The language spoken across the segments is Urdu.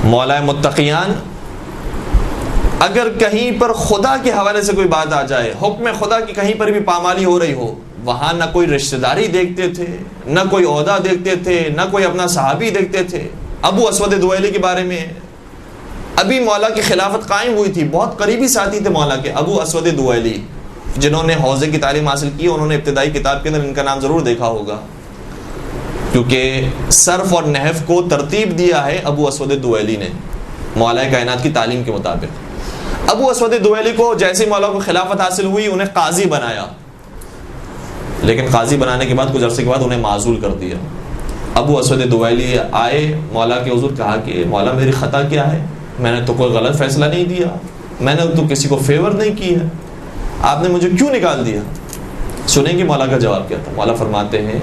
مولا متقیان اگر کہیں پر خدا کے حوالے سے کوئی بات آ جائے، حکم خدا کی کہیں پر بھی پامالی ہو رہی ہو، وہاں نہ کوئی رشتہ داری دیکھتے تھے، نہ کوئی عہدہ دیکھتے تھے، نہ کوئی اپنا صحابی دیکھتے تھے۔ ابو اسود دویلی کے بارے میں ابھی مولا کی خلافت قائم ہوئی تھی، بہت قریبی ساتھی تھے مولا کے، ابو اسود دویلی، جنہوں نے حوضے کی تعلیم حاصل کی، انہوں نے ابتدائی کتاب کے اندر ان کا نام ضرور دیکھا ہوگا، کیونکہ صرف اور نحو کو ترتیب دیا ہے ابو اسود دویلی نے مولا کائنات کی تعلیم کے مطابق۔ ابو اسود دویلی کو جیسے مولا کو خلافت حاصل ہوئی انہیں قاضی بنایا، لیکن قاضی بنانے کے بعد کچھ عرصے کے بعد انہیں معزول کر دیا۔ ابو اسود دویلی آئے مولا کے حضور، کہا کہ مولا میری خطا کیا ہے، میں نے تو کوئی غلط فیصلہ نہیں دیا، میں نے تو کسی کو فیور نہیں کی ہے، آپ نے مجھے کیوں نکال دیا؟ سنیں گے مولا کا جواب کیا تھا۔ مولا فرماتے ہیں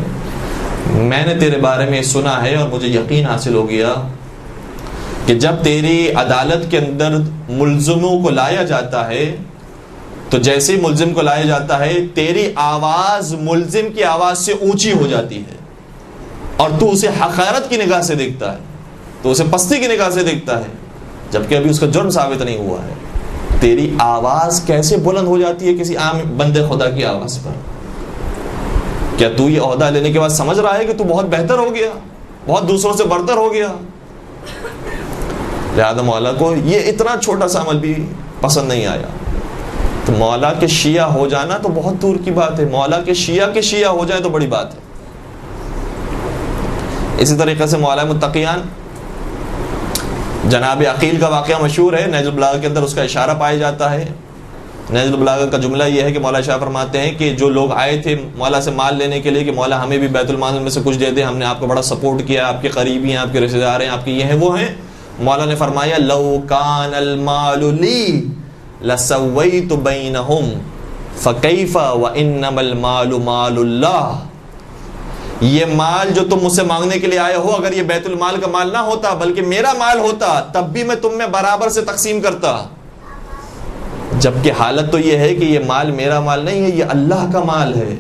میں نے تیرے بارے میں سنا ہے اور مجھے یقین حاصل ہو گیا کہ جب تیری عدالت کے اندر ملزموں کو لایا جاتا ہے تو جیسے ہی ملزم کو لایا جاتا ہے تیری آواز ملزم کی آواز سے اونچی ہو جاتی ہے اور تو اسے حقارت کی نگاہ سے دیکھتا ہے، تو اسے پستی کی نگاہ سے دیکھتا ہے، جبکہ ابھی اس کا جرم ثابت نہیں ہوا ہے۔ تیری آواز کیسے بلند ہو جاتی ہے کسی عام بندے خدا کی آواز پر؟ کیا تو یہ عہدہ لینے کے بعد سمجھ رہا ہے کہ تو بہت بہتر ہو گیا، بہت دوسروں سے برتر ہو گیا؟ لہذا مولا کو یہ اتنا چھوٹا سا عمل بھی پسند نہیں آیا۔ تو مولا کے شیعہ ہو جانا تو بہت دور کی بات ہے، مولا کے شیعہ ہو جائے تو بڑی بات ہے۔ اسی طریقے سے مولا متقیان جناب عقیل کا واقعہ مشہور ہے، نہج البلاغہ کے اندر اس کا اشارہ پایا جاتا ہے۔ نہج البلاغہ کا جملہ یہ ہے کہ مولا شاہ فرماتے ہیں کہ جو لوگ آئے تھے مولا سے مال لینے کے لیے کہ مولا ہمیں بھی بیت المال میں سے کچھ دے دیں، ہم نے آپ کو بڑا سپورٹ کیا، آپ کے قریبی ہیں، آپ کے رشتہ دار ہیں، آپ کے یہ ہیں وہ ہیں، مولا نے فرمایا لو کان المال لی لسویت بینہم فکیف وانما المال مال اللہ۔ یہ مال جو تم مجھ سے مانگنے کے لیے آئے ہو، اگر یہ بیت المال کا مال نہ ہوتا بلکہ میرا مال ہوتا تب بھی میں تم میں برابر سے تقسیم کرتا، جبکہ حالت تو یہ ہے کہ یہ مال میرا مال نہیں ہے، یہ اللہ کا مال ہے،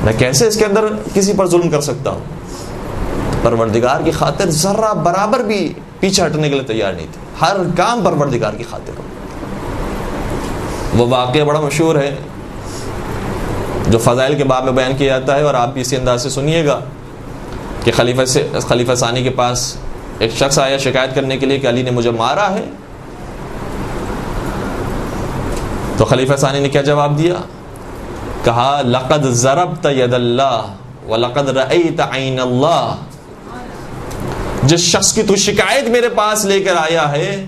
میں کیسے اس کے اندر کسی پر ظلم کر سکتا ہوں؟ پروردگار کی خاطر ذرہ برابر بھی پیچھے ہٹنے کے لیے تیار نہیں تھے، ہر کام پروردگار کی خاطر۔ وہ واقعہ بڑا مشہور ہے جو فضائل کے باب میں بیان کیا جاتا ہے، اور آپ بھی اسی انداز سے سنیے گا کہ خلیفہ ثانی کے پاس ایک شخص آیا شکایت کرنے کے لیے کہ علی نے مجھے مارا ہے۔ تو خلیفہ ثانی نے کیا جواب دیا؟ کہا لقد ضربت ید اللہ ولقد رأیت عین اللہ۔ جس شخص کی تو شکایت میرے پاس لے کر آیا ہے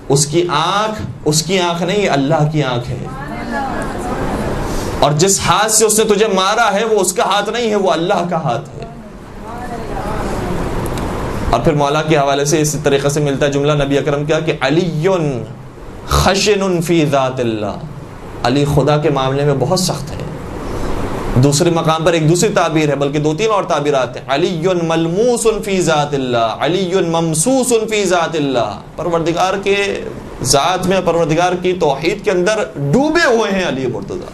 اس کی آنکھ نہیں، اللہ کی آنکھ ہے، اور جس ہاتھ سے اس نے تجھے مارا ہے وہ اس کا ہاتھ نہیں ہے، وہ اللہ کا ہاتھ ہے۔ اور پھر مولا کے حوالے سے اسی طریقے سے ملتا ہے جملہ نبی اکرم کیا کہ علی خشن فی ذات اللہ، علی خدا کے معاملے میں بہت سخت ہے۔ دوسرے مقام پر ایک دوسری تعبیر ہے، بلکہ دو تین اور تعبیرات ہیں، علی ملموس فی ذات اللہ، علی ممسوس فی ذات اللہ۔ پروردگار کے ذات میں، پروردگار کی توحید کے اندر ڈوبے ہوئے ہیں علی مرتضیٰ،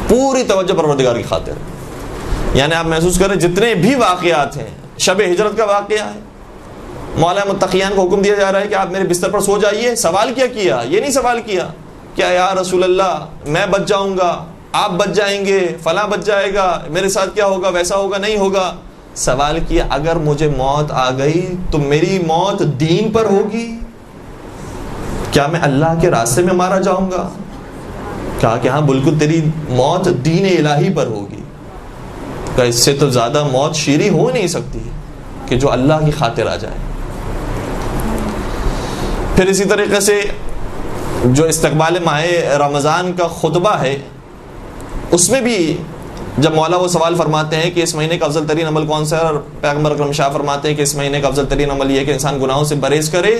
پوری توجہ پروردگار کی خاطر۔ یعنی آپ محسوس کریں جتنے بھی واقعات ہیں، شب ہجرت کا واقعہ ہے، مولا متقیان کو حکم دیا جا رہا ہے کہ آپ میرے بستر پر سو جائیے، سوال کیا یہ نہیں سوال کیا کیا یا رسول اللہ میں بچ جاؤں گا، آپ بچ جائیں گے، فلاں بچ جائے گا، میرے ساتھ کیا ہوگا، ویسا ہوگا نہیں ہوگا۔ سوال کیا اگر مجھے موت آ گئی تو میری موت دین پر ہوگی، کیا میں اللہ کے راستے میں مارا جاؤں گا؟ کہا کہ ہاں بالکل تیری موت دین الہی پر ہوگی۔ کہ اس سے تو زیادہ موت شیریں ہو نہیں سکتی کہ جو اللہ کی خاطر آ جائے۔ پھر اسی طریقے سے جو استقبال ماہ رمضان کا خطبہ ہے اس میں بھی جب مولا وہ سوال فرماتے ہیں کہ اس مہینے کا افضل ترین عمل کون سا ہے، اور پیغمبر اکرم شاہ فرماتے ہیں کہ اس مہینے کا افضل ترین عمل یہ ہے کہ انسان گناہوں سے پرہیز کرے،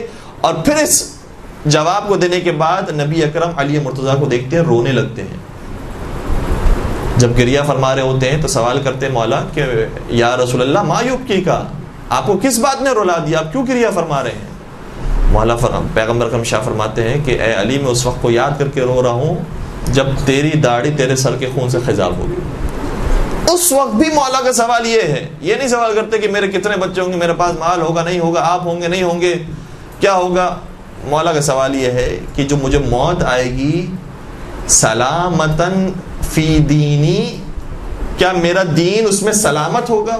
اور پھر اس جواب کو دینے کے بعد نبی اکرم علی مرتضیٰ کو دیکھتے ہیں، رونے لگتے ہیں۔ جب گریہ فرما رہے ہوتے ہیں تو سوال کرتے ہیں مولا کہ یا رسول اللہ ما یبکی کا، آپ کو کس بات نے رلا دیا، آپ کیوں گریہ فرما رہے ہیں؟ مولا پیغمبر اکرم شاہ فرماتے ہیں کہ اے علی میں اس وقت کو یاد کر کے رو رہا ہوں جب تیری داڑھی تیرے سر کے خون سے خضاب ہوگی، اس وقت بھی مولا کا سوال یہ ہے، یہ نہیں سوال کرتے کہ میرے کتنے بچے ہوں گے، میرے پاس مال ہوگا نہیں ہوگا، آپ ہوں گے نہیں ہوں گے، کیا ہوگا. مولا کا سوال یہ ہے کہ جو مجھے موت آئے گی سلامتاً فی دینی، کیا میرا دین اس میں سلامت ہوگا؟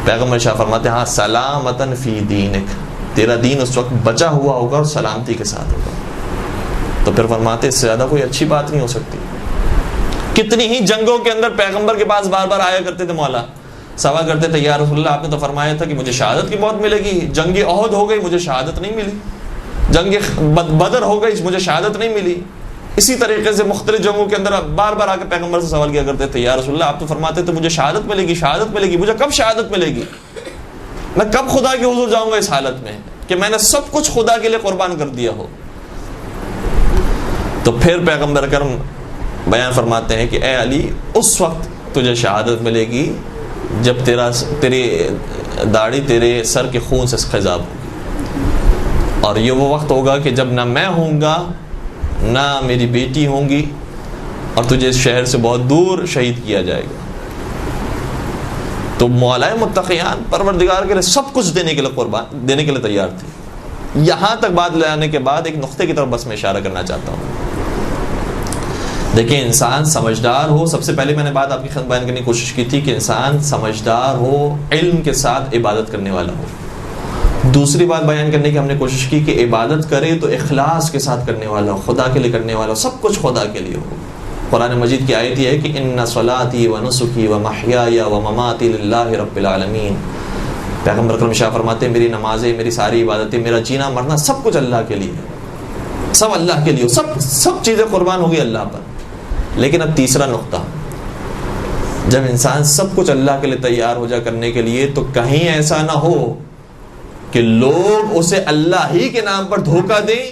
پیغمبر شاہ فرماتے ہیں ہاں سلامتاً فی دینک، تیرا دین اس وقت بچا ہوا ہوگا اور سلامتی کے ساتھ ہوگا. تو پھر فرماتے اس سے زیادہ کوئی اچھی بات نہیں ہو سکتی. کتنی ہی جنگوں کے اندر پیغمبر کے پاس بار بار آیا کرتے تھے مولا، سوال کرتے تھے یا رسول اللہ آپ نے تو فرمایا تھا کہ مجھے شہادت کی موت ملے گی، جنگ احد ہو گئی مجھے شہادت نہیں ملی، جنگ بدر ہو گئی مجھے شہادت نہیں ملی. اسی طریقے سے مختلف جنگوں کے اندر بار بار آ کے پیغمبر سے سوال کیا کرتے تھے یا رسول اللہ آپ تو فرماتے تھے مجھے شہادت ملے گی، شہادت ملے گی، مجھے کب شہادت ملے گی؟ میں کب خدا کے حضور جاؤں گا اس حالت میں کہ میں نے سب کچھ خدا کے لیے قربان کر دیا ہو؟ تو پھر پیغمبر کرم بیان فرماتے ہیں کہ اے علی اس وقت تجھے شہادت ملے گی جب تیری داڑھی تیرے سر کے خون سے خضاب ہوگی، اور یہ وہ وقت ہوگا کہ جب نہ میں ہوں گا نہ میری بیٹی ہوں گی، اور تجھے اس شہر سے بہت دور شہید کیا جائے گا. تو مولا متقیان پروردگار کے لیے سب کچھ دینے کے لیے قربان دینے کے لیے تیار تھے. یہاں تک بات لے آنے کے بعد ایک نقطے کی طرف بس میں اشارہ کرنا چاہتا ہوں. دیکھیں انسان سمجھدار ہو، سب سے پہلے میں نے بات آپ کی خدمت بیان کرنے کی کوشش کی تھی کہ انسان سمجھدار ہو، علم کے ساتھ عبادت کرنے والا ہو. دوسری بات بیان کرنے کی ہم نے کوشش کی کہ عبادت کرے تو اخلاص کے ساتھ کرنے والا ہو، خدا کے لیے کرنے والا ہو، سب کچھ خدا کے لیے ہو. قرآن مجید کی آیت یہ ہے کہ ان صلاتی و نسکی و محیای و مماتی للہ رب العالمین. پیغمبر اکرم شاہ فرماتے ہیں میری نمازیں، میری ساری عبادتیں، میرا جینا مرنا سب کچھ اللہ کے لیے ہے، سب اللہ کے لیے، سب چیزیں قربان ہوگی اللہ پر. لیکن اب تیسرا نقطہ، جب انسان سب کچھ اللہ کے لیے تیار ہو جا کرنے کے لیے تو کہیں ایسا نہ ہو کہ لوگ اسے اللہ ہی کے نام پر دھوکہ دیں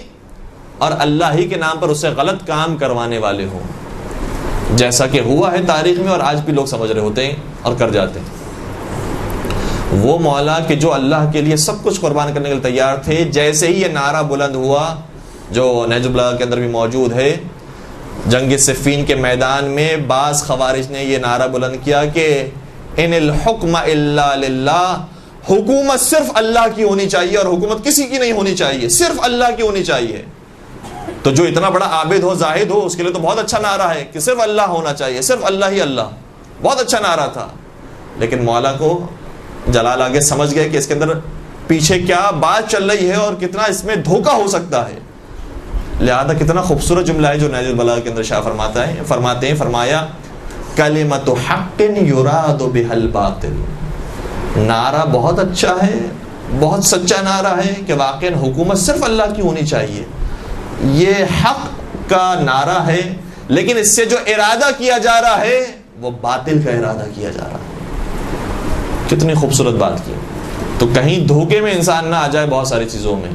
اور اللہ ہی کے نام پر اسے غلط کام کروانے والے ہوں، جیسا کہ ہوا ہے تاریخ میں اور آج بھی لوگ سمجھ رہے ہوتے ہیں اور کر جاتے ہیں. وہ مولا کہ جو اللہ کے لیے سب کچھ قربان کرنے کے لیے تیار تھے، جیسے ہی یہ نعرہ بلند ہوا جو نہج البلاغہ کے اندر بھی موجود ہے، جنگ صفین کے میدان میں بعض خوارج نے یہ نعرہ بلند کیا کہ ان الحکم الا للہ، حکومت صرف اللہ کی ہونی چاہیے اور حکومت کسی کی نہیں ہونی چاہیے، صرف اللہ کی ہونی چاہیے. تو جو اتنا بڑا عابد ہو زاہد ہو اس کے لیے تو بہت اچھا نعرہ ہے کہ صرف اللہ ہونا چاہیے، صرف اللہ ہی اللہ، بہت اچھا نعرہ تھا. لیکن مولا کو جلال آگے سمجھ گئے کہ اس کے اندر پیچھے کیا بات چل رہی ہے اور کتنا اس میں دھوکہ ہو سکتا ہے. لہذا کتنا خوبصورت جملہ ہے جو نہج البلاغہ کے اندر شاہ فرماتے ہیں فرمایا کلمۃ حق یراد بها الباطل. نعرہ بہت اچھا ہے، بہت سچا نعرہ ہے کہ واقعا حکومت صرف اللہ کی ہونی چاہیے، یہ حق کا نعرہ ہے، لیکن اس سے جو ارادہ کیا جا رہا ہے وہ باطل کا ارادہ کیا جا رہا ہے. کتنی خوبصورت بات کی. تو کہیں دھوکے میں انسان نہ آ جائے بہت ساری چیزوں میں.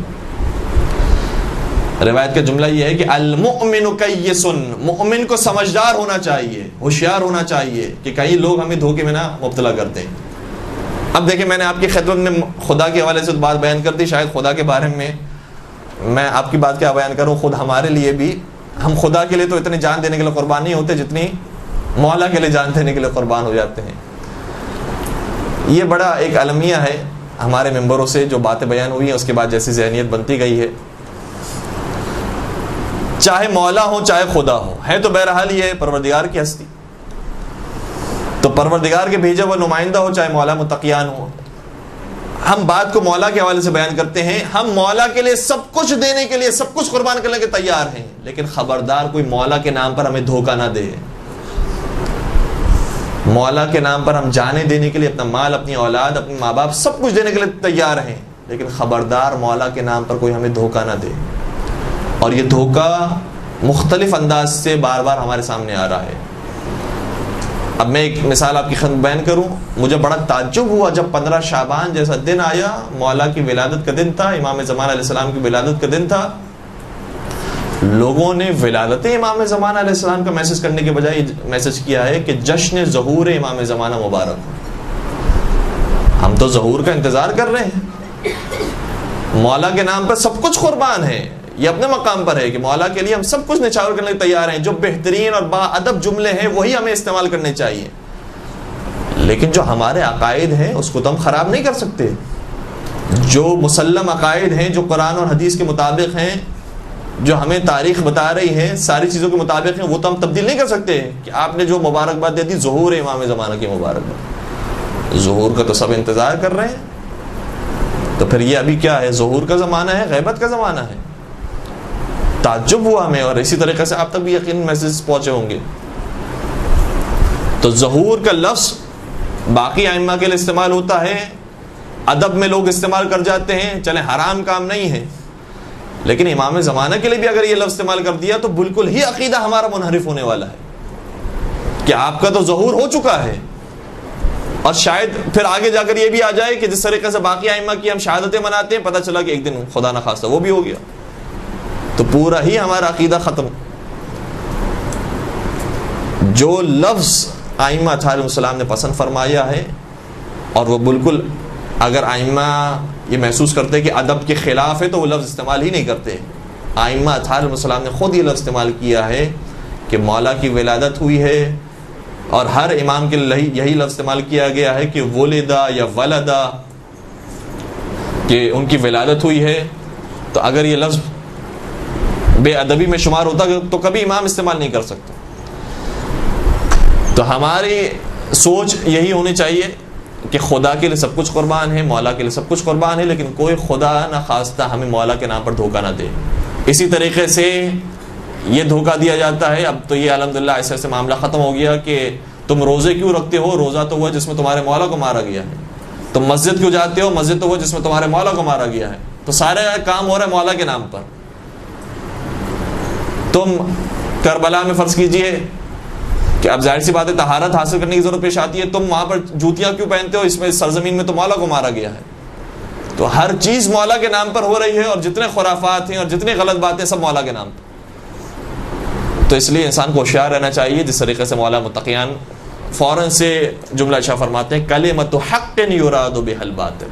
روایت کا جملہ یہ ہے کہ المؤمن کیس، مؤمن کو سمجھدار ہونا چاہیے، ہوشیار ہونا چاہیے کہ کئی لوگ ہمیں دھوکے میں نہ مبتلا کرتے ہیں. اب دیکھیں میں نے آپ کی خدمت میں خدا کے حوالے سے بات بیان کر دی، شاید خدا کے بارے میں آپ کی بات کیا بیان کروں، خود ہمارے لیے بھی ہم خدا کے لیے تو اتنی جان دینے کے لیے قربان نہیں ہوتے جتنی مولا کے لیے جان دینے کے لیے قربان ہو جاتے ہیں. یہ بڑا ایک المیہ ہے ہمارے ممبروں سے جو باتیں بیان ہوئی ہیں، اس کے بعد جیسی ذہنیت بنتی گئی ہے، چاہے مولا ہو چاہے خدا ہو، ہے تو بہرحال یہ پروردگار کی ہستی. تو پروردگار کے بھیجے وہ نمائندہ ہو چاہے مولا متقیان ہو. ہم بات کو مولا کے حوالے سے بیان کرتے ہیں، ہم مولا کے لیے سب کچھ دینے کے لیے، سب کچھ قربان کرنے کے تیار ہیں، لیکن خبردار کوئی مولا کے نام پر ہمیں دھوکہ نہ دے. مولا کے نام پر ہم جانے دینے کے لیے اپنا مال، اپنی اولاد، اپنے ماں باپ سب کچھ دینے کے لیے تیار ہیں، لیکن خبردار مولا کے نام پر کوئی ہمیں دھوکہ نہ دے. اور یہ دھوکہ مختلف انداز سے بار بار ہمارے سامنے آ رہا ہے. اب میں ایک مثال آپ کی خدمت بیان کروں. مجھے بڑا تعجب ہوا جب 15 شعبان جیسا دن آیا، مولا کی ولادت کا دن تھا، امام زمان علیہ السلام کی ولادت کا دن تھا. لوگوں نے ولادت امام زمان علیہ السلام کا میسج کرنے کے بجائے میسج کیا ہے کہ جشن ظہور امام زمانہ مبارک. ہم تو ظہور کا انتظار کر رہے ہیں، مولا کے نام پر سب کچھ قربان ہے. یہ اپنے مقام پر ہے کہ مولا کے لیے ہم سب کچھ نچھاور کرنے کے تیار ہیں. جو بہترین اور با ادب جملے ہیں وہی ہمیں استعمال کرنے چاہیے, لیکن جو ہمارے عقائد ہیں اس کو تو ہم خراب نہیں کر سکتے. جو مسلم عقائد ہیں, جو قرآن اور حدیث کے مطابق ہیں, جو ہمیں تاریخ بتا رہی ہے ساری چیزوں کے مطابق ہیں, وہ تو ہم تبدیل نہیں کر سکتے. کہ آپ نے جو مبارکباد دے دی ظہور امام زمانہ کی مبارکباد, ظہور کا تو سب انتظار کر رہے ہیں, تو پھر یہ ابھی کیا ہے, ظہور کا زمانہ ہے, غیبت کا زمانہ ہے. تعجب ہوا ہمیں, اور اسی طریقے سے آپ تک بھی یقین میسیج پہنچے ہوں گے. تو ظہور کا لفظ باقی ائمہ کے لیے استعمال ہوتا ہے, ادب میں لوگ استعمال کر جاتے ہیں, چلیں حرام کام نہیں ہے, لیکن امام زمانہ کے لیے بھی اگر یہ لفظ استعمال کر دیا تو بالکل ہی عقیدہ ہمارا منحرف ہونے والا ہے کہ آپ کا تو ظہور ہو چکا ہے. اور شاید پھر آگے جا کر یہ بھی آ جائے کہ جس طریقے سے باقی ائمہ کی ہم شہادتیں مناتے ہیں, پتہ چلا کہ ایک دن خدا نہ خواستہ وہ بھی ہو گیا, تو پورا ہی ہمارا عقیدہ ختم. جو لفظ ائمہ علیہم السلام نے پسند فرمایا ہے, اور وہ بالکل اگر ائمہ یہ محسوس کرتے کہ ادب کے خلاف ہے تو وہ لفظ استعمال ہی نہیں کرتے. ائمہ علیہم السلام نے خود یہ لفظ استعمال کیا ہے کہ مولا کی ولادت ہوئی ہے, اور ہر امام کے لیے یہی لفظ استعمال کیا گیا ہے کہ ولدا یا ولدا, کہ ان کی ولادت ہوئی ہے. تو اگر یہ لفظ بے ادبی میں شمار ہوتا تو کبھی امام استعمال نہیں کر سکتا. تو ہماری سوچ یہی ہونی چاہیے کہ خدا کے لیے سب کچھ قربان ہے, مولا کے لیے سب کچھ قربان ہے, لیکن کوئی خدا نہ خواستہ ہمیں مولا کے نام پر دھوکہ نہ دے. اسی طریقے سے یہ دھوکہ دیا جاتا ہے, اب تو یہ الحمدللہ ایسے ایسے معاملہ ختم ہو گیا کہ تم روزے کیوں رکھتے ہو, روزہ تو ہوا جس میں تمہارے مولا کو مارا گیا ہے. تم مسجد کیوں جاتے ہو, مسجد تو ہوا جس میں تمہارے مولا کو مارا گیا ہے. تو سارے کام ہو رہے ہیں مولا کے نام پر. تم کربلا میں فرض کیجئے کہ اب ظاہر سی بات ہے طہارت حاصل کرنے کی ضرورت پیش آتی ہے, تم وہاں پر جوتیاں کیوں پہنتے ہو, اس میں سرزمین میں تو مولا کو مارا گیا ہے. تو ہر چیز مولا کے نام پر ہو رہی ہے, اور جتنے خرافات ہیں اور جتنی غلط باتیں سب مولا کے نام پر. تو اس لیے انسان کو ہوشیار رہنا چاہیے. جس طریقے سے مولا متقیان فوراً سے جملہ ارشاد فرماتے ہیں کلمۃ حق یراد بها الباطل,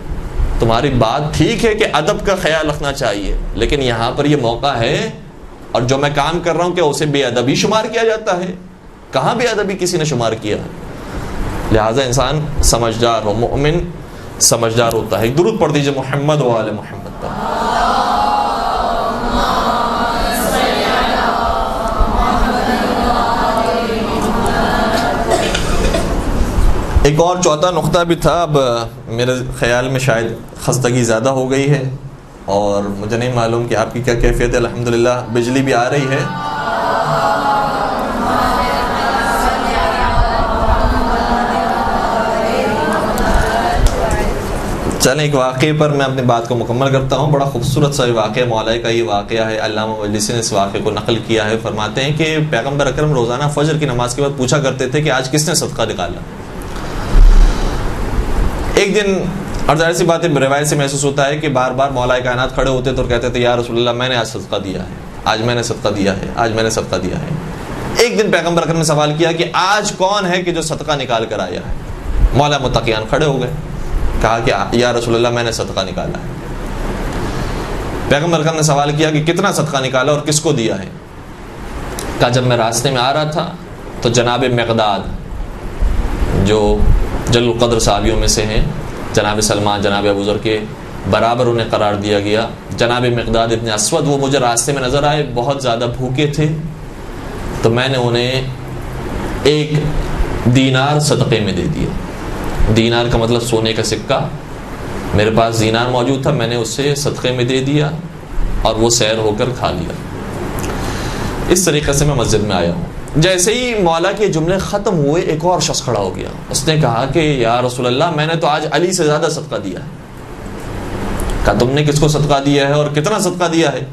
تمہاری بات ٹھیک ہے کہ ادب کا خیال رکھنا چاہیے, لیکن یہاں پر یہ موقع ہے, اور جو میں کام کر رہا ہوں کہ اسے بے ادبی شمار کیا جاتا ہے. کہاں بے ادبی کسی نے شمار کیا ہے؟ لہٰذا انسان سمجھدار ہو, مومن سمجھدار ہوتا ہے. درود پڑھ دیجئے محمد و آل محمد پر. ایک اور چوتھا نقطہ بھی تھا, اب میرے خیال میں شاید خستگی زیادہ ہو گئی ہے, اور مجھے نہیں معلوم کہ آپ کی کیا کیفیت ہے. الحمدللہ بجلی بھی آ رہی ہے. چلیں ایک واقعے پر میں اپنی بات کو مکمل کرتا ہوں. بڑا خوبصورت سا واقعہ مولا کا یہ واقعہ ہے. علامہ مجلسی نے اس واقعے کو نقل کیا ہے. فرماتے ہیں کہ پیغمبر اکرم روزانہ فجر کی نماز کے بعد پوچھا کرتے تھے کہ آج کس نے صدقہ نکالا. ایک دن, اور ظاہر سی بات ہے روایت سے محسوس ہوتا ہے کہ بار بار مولا کائنات کھڑے ہوتے تھے اور کہتے تھے یا رسول اللہ میں نے آج صدقہ دیا ہے, آج میں نے صدقہ دیا ہے, آج میں نے صدقہ دیا ہے. ایک دن پیغمبر اکرم نے سوال کیا کہ آج کون ہے کہ جو صدقہ نکال کر آیا ہے. مولا متقیان کھڑے ہو گئے, کہا کہ یا رسول اللہ میں نے صدقہ نکالا ہے. پیغمبر اکرم نے سوال کیا کہ کتنا صدقہ نکالا اور کس کو دیا ہے. کہا جب میں راستے میں آ رہا تھا تو جناب مقداد جو جل القدر صحابیوں میں سے ہیں, جناب سلمان جناب ابو ذر کے برابر انہیں قرار دیا گیا. جناب مقداد ابن اسود وہ مجھے راستے میں نظر آئے, بہت زیادہ بھوکے تھے, تو میں نے انہیں 1 دینار صدقے میں دے دیا. دینار کا مطلب سونے کا سکہ. میرے پاس دینار موجود تھا, میں نے اسے صدقے میں دے دیا اور وہ سیر ہو کر کھا لیا. اس طریقے سے میں مسجد میں آیا ہوں. جیسے ہی مولا کے جملے ختم ہوئے ایک اور شخص کھڑا ہو گیا. اس نے کہا کہ یا رسول اللہ میں نے تو آج علی سے زیادہ صدقہ دیا ہے. کہا تم نے کس کو صدقہ دیا ہے اور کتنا صدقہ دیا ہے؟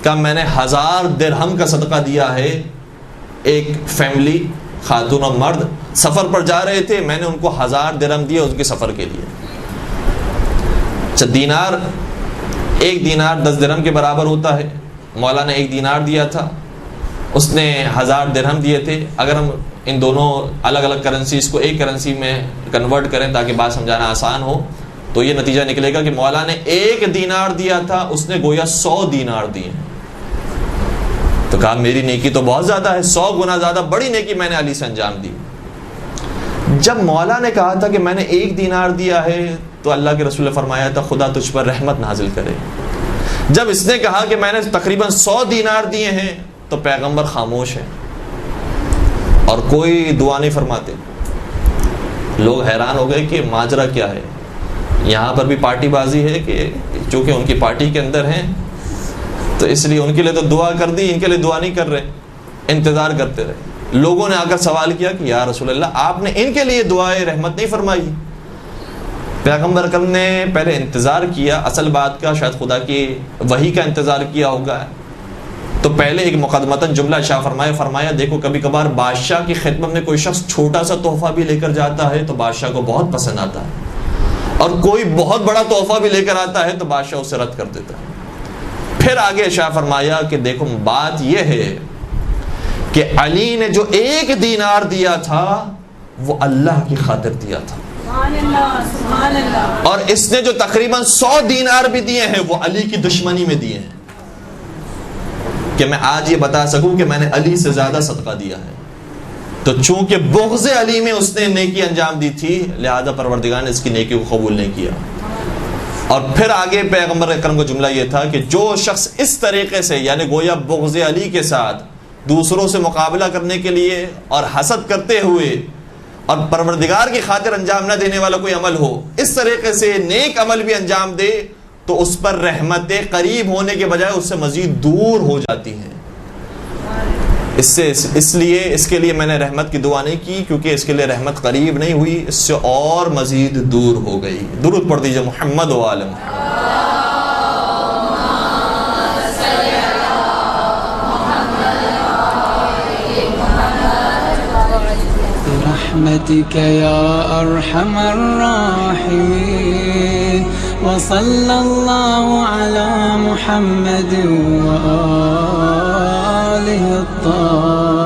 کہا میں نے 1000 درہم کا صدقہ دیا ہے. ایک فیملی خاتون اور مرد سفر پر جا رہے تھے, میں نے ان کو 1000 درہم دیے ان کے سفر کے لیے. اچھا دینار, 1 دینار 10 درہم کے برابر ہوتا ہے. مولا نے 1 دینار دیا تھا, اس نے 1000 درہم دیے تھے. اگر ہم ان دونوں الگ الگ کرنسیز کو ایک کرنسی میں کنورٹ کریں تاکہ بات سمجھانا آسان ہو, تو یہ نتیجہ نکلے گا کہ مولا نے 1 دینار دیا تھا، اس نے گویا 100 دینار دیے. تو کہا میری نیکی تو بہت زیادہ ہے، 100 گنا زیادہ بڑی نیکی میں نے علی سے انجام دی. جب مولا نے کہا تھا کہ میں نے 1 دینار دیا ہے تو اللہ کے رسول نے فرمایا تھا خدا تجھ پر رحمت نازل کرے. جب اس نے کہا کہ میں نے تقریباً 100 دینار دیے ہیں تو پیغمبر خاموش ہے اور کوئی دعا نہیں فرماتے. لوگ حیران ہو گئے کہ ماجرا کیا ہے. یہاں پر بھی پارٹی بازی ہے کہ چونکہ ان کی پارٹی کے اندر ہیں تو اس لیے ان کے لیے تو دعا کر دی، ان کے لیے دعا نہیں کر رہے، انتظار کرتے رہے. لوگوں نے آ کر سوال کیا کہ یا رسول اللہ آپ نے ان کے لیے دعائے رحمت نہیں فرمائی. پیغمبر اکرم نے پہلے انتظار کیا، اصل بات کا شاید خدا کی وحی کا انتظار کیا ہوگا. تو پہلے ایک مقدمتاً جملہ شاہ فرمایا دیکھو کبھی کبھار بادشاہ کی خدمت میں کوئی شخص چھوٹا سا تحفہ بھی لے کر جاتا ہے تو بادشاہ کو بہت پسند آتا ہے، اور کوئی بہت بڑا تحفہ بھی لے کر آتا ہے تو بادشاہ اسے رد کر دیتا ہے. پھر آگے شاہ فرمایا کہ دیکھو بات یہ ہے کہ علی نے جو 1 دینار دیا تھا وہ اللہ کی خاطر دیا تھا، اور اس نے جو تقریباً 100 دینار بھی دیے ہیں وہ علی کی دشمنی میں دیے ہیں کہ میں آج یہ بتا سکوں کہ میں نے علی سے زیادہ صدقہ دیا ہے. تو چونکہ بغض علی میں اس نے نیکی انجام دی تھی لہذا پروردگار نے اس کی نیکی کو قبول نہیں کیا. اور پھر آگے پیغمبر اکرم کا جملہ یہ تھا کہ جو شخص اس طریقے سے یعنی گویا بغض علی کے ساتھ دوسروں سے مقابلہ کرنے کے لیے اور حسد کرتے ہوئے اور پروردگار کی خاطر انجام نہ دینے والا کوئی عمل ہو، اس طریقے سے نیک عمل بھی انجام دے تو اس پر رحمتیں قریب ہونے کے بجائے اس سے مزید دور ہو جاتی ہیں. اس لیے اس کے لیے میں نے رحمت کی دعا نہیں کی کیونکہ اس کے لیے رحمت قریب نہیں ہوئی، اس سے اور مزید دور ہو گئی. درود پڑھ دیجئے محمد و آل محمد. برحمتك يا أرحم الراحمين وصلى الله على محمد وآله الطاهرين.